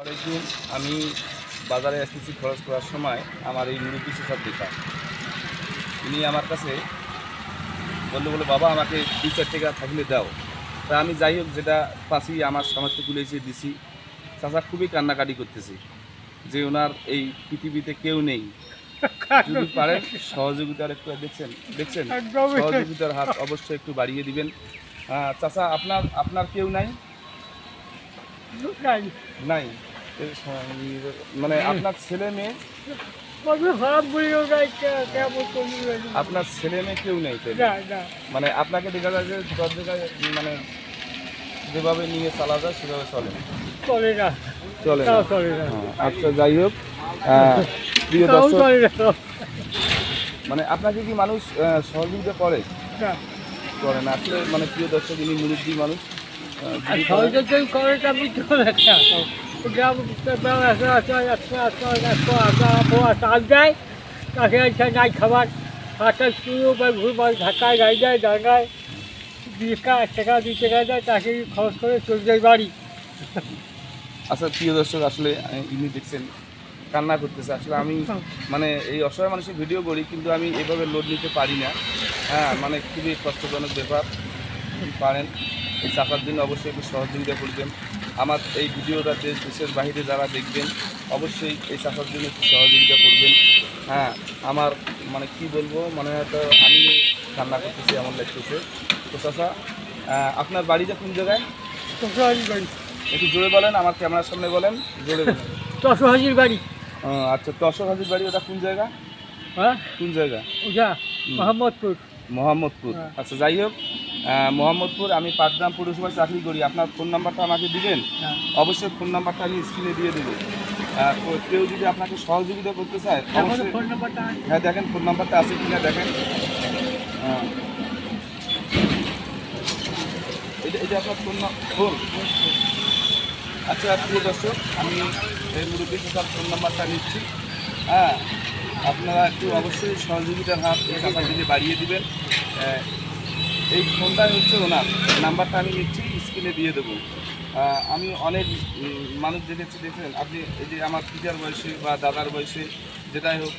আলাইকুম। আমি বাজারে এসেছি খরচ করার সময় আমার এই মুরব্বী চাচার দেখা। উনি আমার কাছে বললো বাবা আমাকে 2-4 টাকা থাকলে দাও। তা আমি যাই হোক যেটা পাচ্ছি আমার সামর্থ্য কুলেছে দিছি। চাচা খুবই কান্নাকাটি করতেছে যে ওনার এই পৃথিবীতে কেউ নেই। যদি পারেন সহযোগিতার একটু দেখছেন সহযোগিতার হাত অবশ্যই একটু বাড়িয়ে দিবেন। চাচা আপনার কেউ নাই? নাই। মানে আপনার ছেলে মেয়ে? আপনার ছেলে মেয়ে কেউ নেই? মানে আপনাকে দেখা যায় যে সব জায়গায় মানে যেভাবে নিয়ে চালা যায় সেভাবে চলে না। আচ্ছা যাই হোক, প্রিয় দর্শক, মানে আপনাকে কি মানুষ সহযোগিতা করে না? আসলে মানে প্রিয় দর্শক, ইনি মুরব্বী মানুষ। নাই খাবার ঢাকায় গাড়ি যায় ঢাকায় 1 টাকা 2 টাকা দেয়, তাকে খরচ করে চলে যায় বাড়ি। আচ্ছা প্রিয় দর্শক, আসলে ইনি দেখছেন কান্না করতেছে। আসলে আমি মানে এই অসহায় মানুষের ভিডিও করি, কিন্তু আমি এভাবে লোড নিতে পারি না। মানে খুবই কষ্টজনক ব্যাপার। পারেন এই চাচার জন্য অবশ্যই একটু সহযোগিতা করবেন। আমার এই ভিডিওটা দেশের বাইরে যারা দেখবেন অবশ্যই এই চাচার জন্য একটু সহযোগিতা করবেন। আমার মানে কি বলবো, মানে হয়তো আমি কান্না করতেছি এমন লাগতেছে। তো চাচা, আপনার বাড়িটা কোন জায়গায়? একটু জোরে বলেন, আমার ক্যামেরার সামনে বলেন, জোরে বলেন। তসহাজির বাড়ি। আচ্ছা, তসহাজির বাড়ি, ওটা কোন জায়গা? কোন জায়গা? মোহাম্মদপুর। আচ্ছা যাই হোক, মোহাম্মদপুর। আমি পাটগ্রাম পৌরসভায় চাকরি করি। আপনার ফোন নাম্বারটা আমাকে দিবেন? অবশ্যই ফোন নাম্বারটা আমি স্ক্রিনে দিয়ে দেবো। কেউ যদি আপনাকে সহযোগিতা করতে চায় অবশ্যই। হ্যাঁ দেখেন ফোন নাম্বারটা আছে কিনা দেখেন। এটা আপনার ফোন। আচ্ছা প্রিয় দর্শক, আমি এই মুরব্বী চাচার ফোন নাম্বারটা নিচ্ছি। আপনারা একটু অবশ্যই সহযোগিতার হাত চাচার দিকে বাড়িয়ে দিবেন। এই ফোনটাই হচ্ছে ওনার নাম্বারটা আমি নিচ্ছি, স্ক্রিনে দিয়ে দেবো। আমি অনেক মানুষ দেখেন আপনি, এই যে আমার পিতার বয়সে বা দাদার বয়সে যেটাই হোক,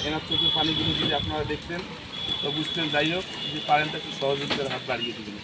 এনার চোখের পানিগুলো যদি আপনারা দেখতেন তো বুঝতেন। যাই হোক, যদি পারেন তো একটু সহযোগিতার হাত বাড়িয়ে দেবেন।